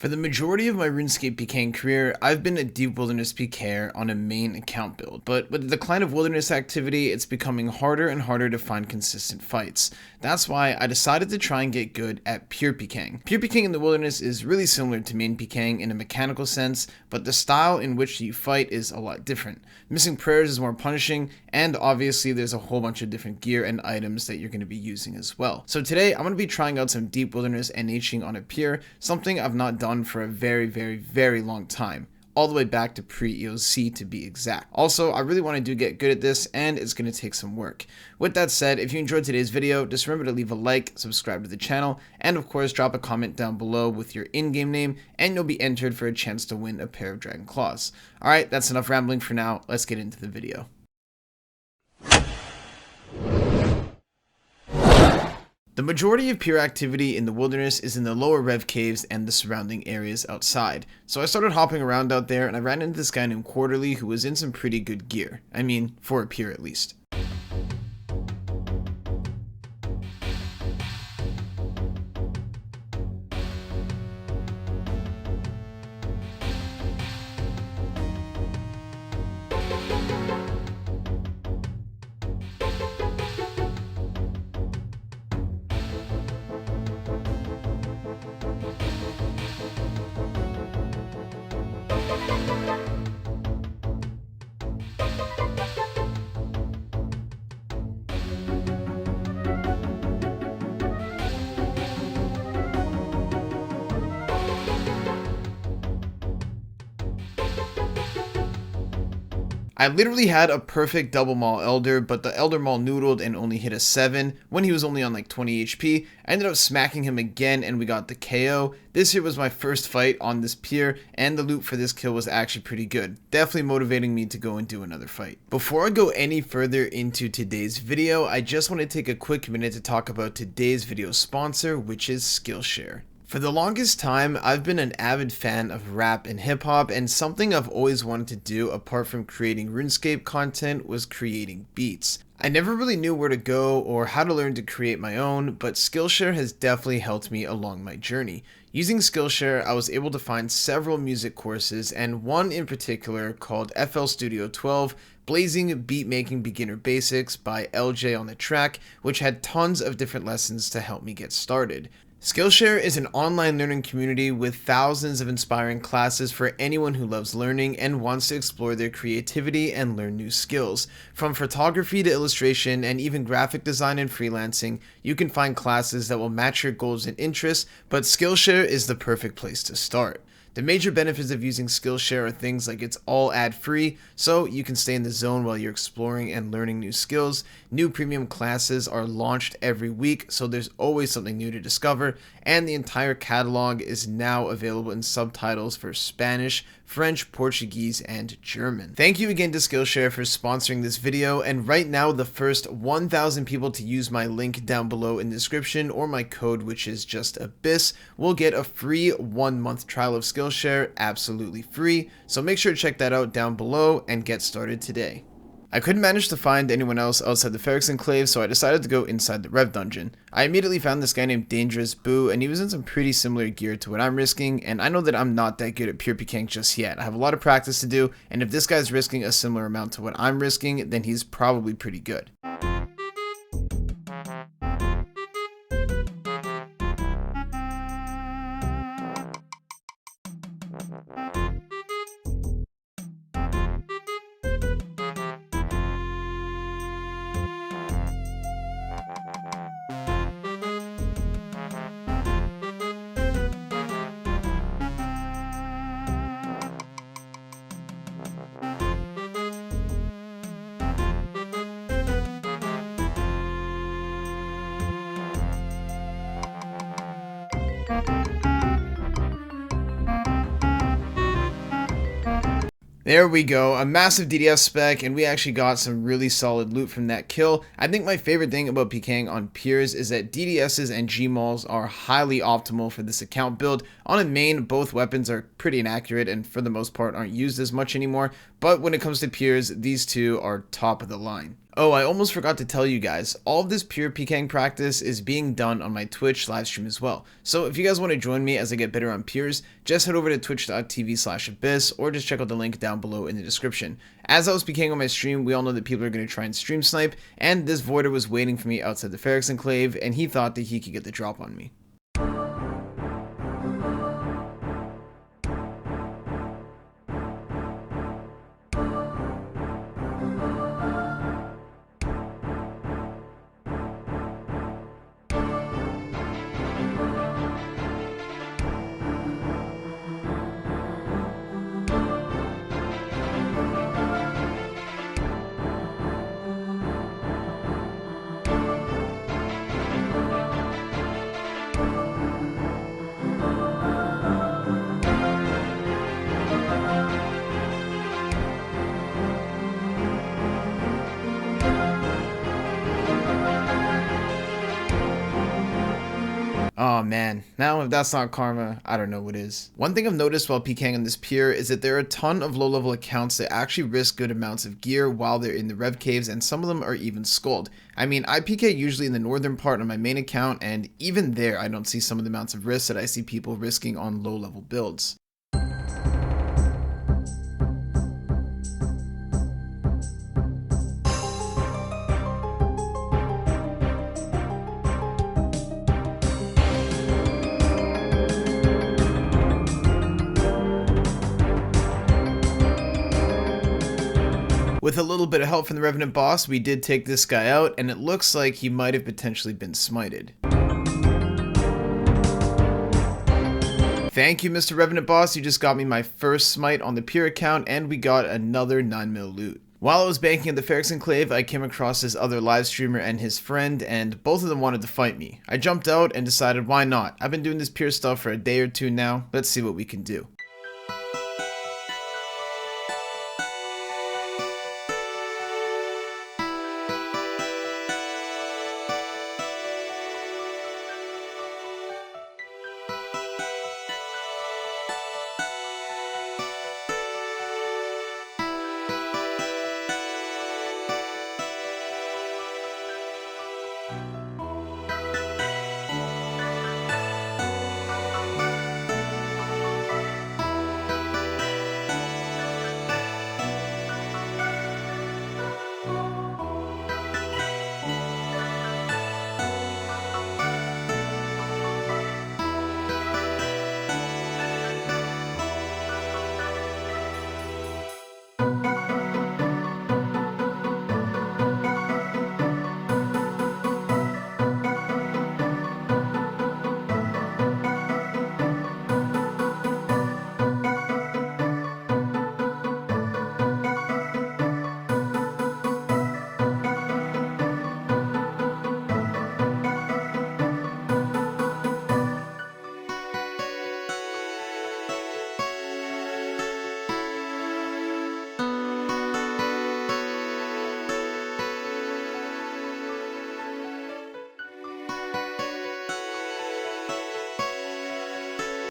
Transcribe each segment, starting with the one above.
For the majority of my RuneScape PKing career, I've been a deep wilderness PKer on a main account build, but with the decline of wilderness activity, it's becoming harder and harder to find consistent fights. That's why I decided to try and get good at pure PKing. Pure PKing in the wilderness is really similar to main PKing in a mechanical sense, but the style in which you fight is a lot different. Missing prayers is more punishing, and obviously there's a whole bunch of different gear and items that you're going to be using as well. So today, I'm going to be trying out some deep wilderness NHing on a pure, something I've not done for a very long time, all the way back to pre-EOC to be exact. Also, I really want to get good at this, and it's going to take some work. With that said, if you enjoyed today's video, just remember to leave a like, subscribe to the channel, and of course drop a comment down below with your in-game name, and you'll be entered for a chance to win a pair of Dragon Claws. Alright, that's enough rambling for now, let's get into the video. The majority of pure activity in the wilderness is in the lower rev caves and the surrounding areas outside. So I started hopping around out there and I ran into this guy named Quarterly who was in some pretty good gear. I mean, for a pure at least. I literally had a perfect double maul elder, but the elder maul noodled and only hit a 7 when he was only on like 20 HP. I ended up smacking him again and we got the KO. This here was my first fight on this pier, and the loot for this kill was actually pretty good, definitely motivating me to go and do another fight. Before I go any further into today's video, I just want to take a quick minute to talk about today's video sponsor, which is Skillshare. For the longest time, I've been an avid fan of rap and hip hop, and something I've always wanted to do apart from creating RuneScape content was creating beats. I never really knew where to go or how to learn to create my own, but Skillshare has definitely helped me along my journey. Using Skillshare, I was able to find several music courses, and one in particular called FL Studio 12, Blazing Beatmaking Beginner Basics by LJ on the track, which had tons of different lessons to help me get started. Skillshare is an online learning community with thousands of inspiring classes for anyone who loves learning and wants to explore their creativity and learn new skills. From photography to illustration and even graphic design and freelancing, you can find classes that will match your goals and interests, but Skillshare is the perfect place to start. The major benefits of using Skillshare are things like it's all ad-free, so you can stay in the zone while you're exploring and learning new skills. New premium classes are launched every week, so there's always something new to discover, and the entire catalog is now available in subtitles for Spanish, French, Portuguese, and German. Thank you again to Skillshare for sponsoring this video, and right now the first 1,000 people to use my link down below in the description or my code, which is just Abyss, will get a free 1-month trial of Skillshare absolutely free, so make sure to check that out down below and get started today. I couldn't manage to find anyone else outside the Ferrex Enclave, so I decided to go inside the Rev Dungeon. I immediately found this guy named Dangerous Boo, and he was in some pretty similar gear to what I'm risking, and I know that I'm not that good at pure PKing just yet. I have a lot of practice to do, and if this guy's risking a similar amount to what I'm risking, then he's probably pretty good. There we go, a massive DDS spec, and we actually got some really solid loot from that kill. I think my favorite thing about PKing on Piers is that DDSs and Gmauls are highly optimal for this account build. On a main, both weapons are pretty inaccurate and for the most part aren't used as much anymore, but when it comes to Piers, these two are top of the line. Oh, I almost forgot to tell you guys, all of this pure Pking practice is being done on my Twitch livestream as well. So if you guys want to join me as I get better on pures, just head over to twitch.tv/abyss or just check out the link down below in the description. As I was Pking on my stream, we all know that people are going to try and stream snipe, and this voider was waiting for me outside the Feryx Enclave, and he thought that he could get the drop on me. Oh man, now if that's not karma, I don't know what is. One thing I've noticed while PKing on this pier is that there are a ton of low level accounts that actually risk good amounts of gear while they're in the rev caves, and some of them are even skulled. I mean, I PK usually in the northern part on my main account, and even there I don't see some of the amounts of risk that I see people risking on low level builds. With a little bit of help from the Revenant boss, we did take this guy out, and it looks like he might have potentially been smited. Thank you, Mr. Revenant boss, you just got me my first smite on the pier account, and we got another 9mm loot. While I was banking at the Feryx Enclave, I came across this other live streamer and his friend, and both of them wanted to fight me. I jumped out and decided why not. I've been doing this pier stuff for a day or two now, let's see what we can do.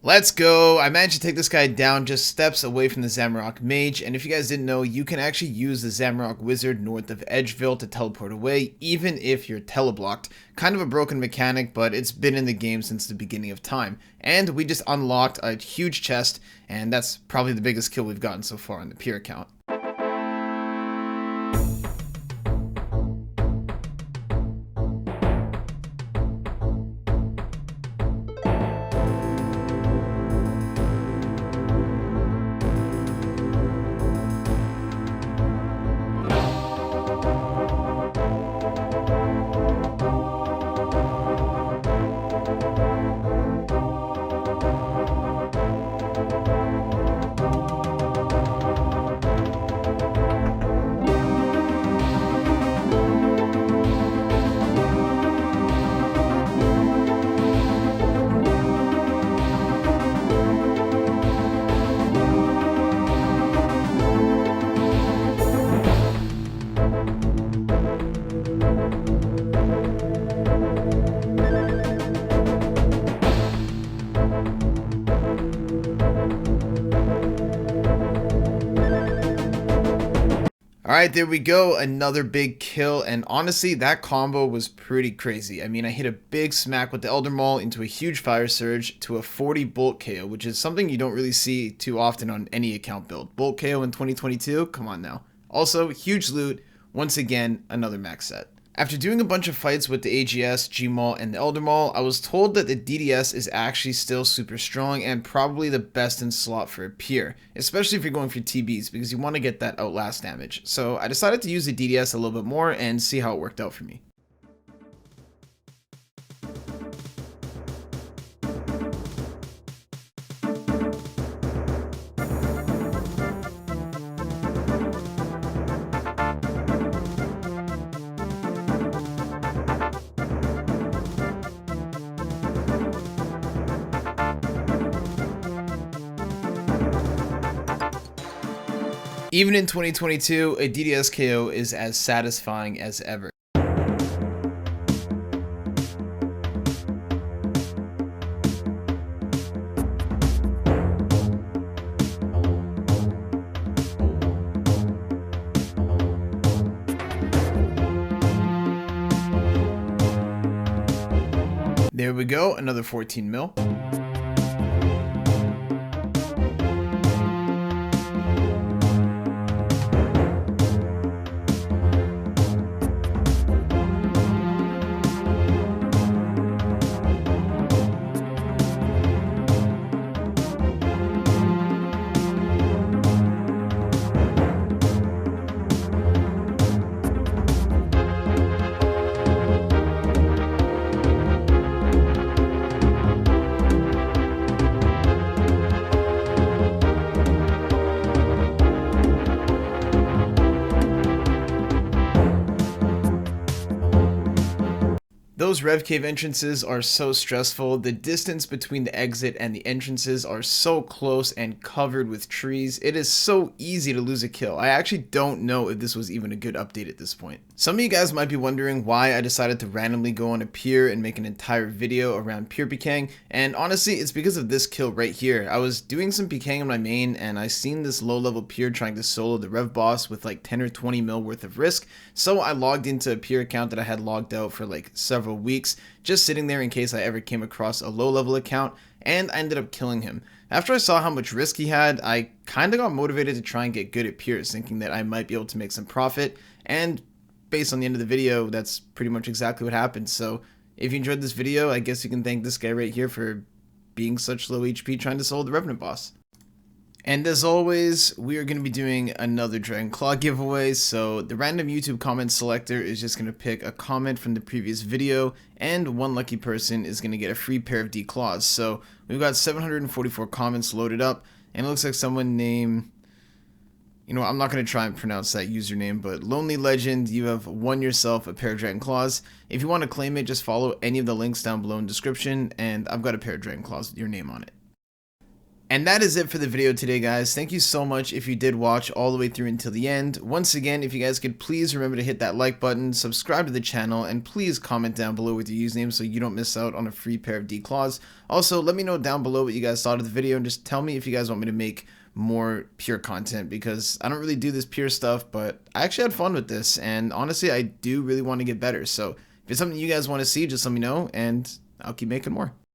Let's go! I managed to take this guy down just steps away from the Zamorak Mage, and if you guys didn't know, you can actually use the Zamorak Wizard north of Edgeville to teleport away, even if you're teleblocked. Kind of a broken mechanic, but it's been in the game since the beginning of time. And we just unlocked a huge chest, and that's probably the biggest kill we've gotten so far on the pier account. Alright, there we go, another big kill, and honestly, that combo was pretty crazy. I mean, I hit a big smack with the Elder Maul into a huge Fire Surge to a 40 Bolt KO, which is something you don't really see too often on any account build. Bolt KO in 2022? Come on now. Also, huge loot, once again, another max set. After doing a bunch of fights with the AGS, Gmaul, and the Elder Maul, I was told that the DDS is actually still super strong and probably the best in slot for a peer, especially if you're going for TBs because you want to get that outlast damage. So I decided to use the DDS a little bit more and see how it worked out for me. Even in 2022, a DDS KO is as satisfying as ever. There we go, another 14 mil. Those Rev Cave entrances are so stressful. The distance between the exit and the entrances are so close and covered with trees. It is so easy to lose a kill. I actually don't know if this was even a good update at this point. Some of you guys might be wondering why I decided to randomly go on a pier and make an entire video around pure Pking, and honestly it's because of this kill right here. I was doing some Pking on my main and I seen this low level pier trying to solo the Rev boss with like 10 or 20 mil worth of risk, so I logged into a pier account that I had logged out for like several weeks, just sitting there in case I ever came across a low level account, and I ended up killing him. After I saw how much risk he had, I kinda got motivated to try and get good at piers, thinking that I might be able to make some profit, and based on the end of the video, that's pretty much exactly what happened. So if you enjoyed this video, I guess you can thank this guy right here for being such low HP trying to solo the Revenant boss. And as always, we are going to be doing another Dragon Claw giveaway, so the random YouTube comment selector is just going to pick a comment from the previous video, and one lucky person is going to get a free pair of D claws. So we've got 744 comments loaded up, and it looks like someone named, you know, I'm not going to try and pronounce that username, but Lonely Legend, you have won yourself a pair of Dragon Claws. If you want to claim it, just follow any of the links down below in the description, and I've got a pair of Dragon Claws with your name on it. And that is it for the video today, guys. Thank you so much if you did watch all the way through until the end. Once again, if you guys could please remember to hit that like button, subscribe to the channel, and please comment down below with your username so you don't miss out on a free pair of D claws. Also, let me know down below what you guys thought of the video, and just tell me if you guys want me to make more pure content, because I don't really do this pure stuff, but I actually had fun with this, and honestly, I do really want to get better. So if it's something you guys want to see, just let me know, and I'll keep making more.